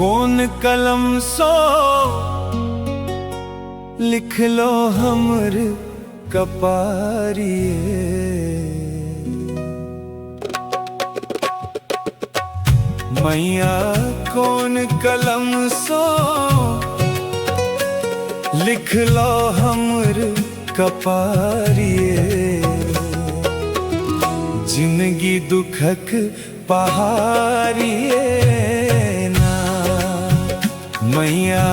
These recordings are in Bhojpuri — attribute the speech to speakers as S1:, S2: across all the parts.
S1: कौन कलम सो लिख लो हमर कपारिए। मैया कौन कलम सो लिख लो हमर कपारिए। जिंदगी दुखक पहाड़िए ना। मैया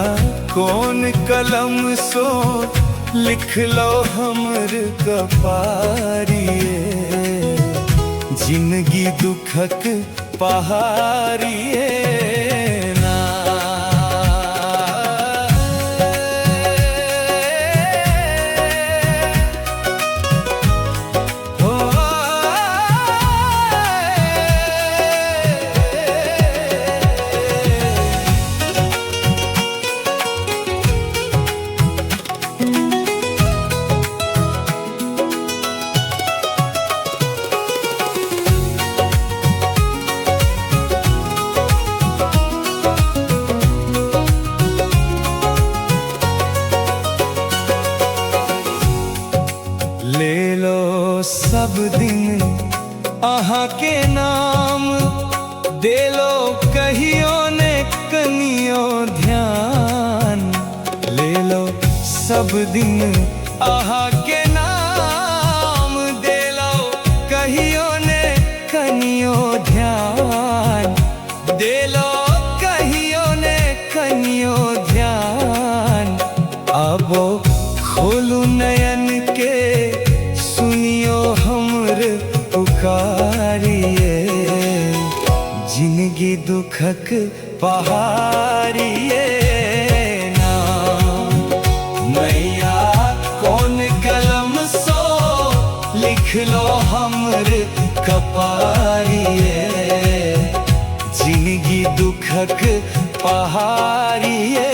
S1: कौन कलम सो लिख लो हमर कपारिए। जिंदगी दुखक पहाड़िए ना। ले लो सब दिन अहाँ के नाम, दे लो कहियो ने कनियो ध्यान। ले लो सब दिन अहाँ के नाम, दे लो कहियो ने कनियो ध्यान। दे लो कहियो ने कनियो ध्यान। अब खोलू नयन के सुनियो हमर पुकारिए। जिंदगी दुखक पहाड़िए ना। मैया कौन कलम सो लिख लो हमर कपारिए। जिंदगी दुखक पहाड़िए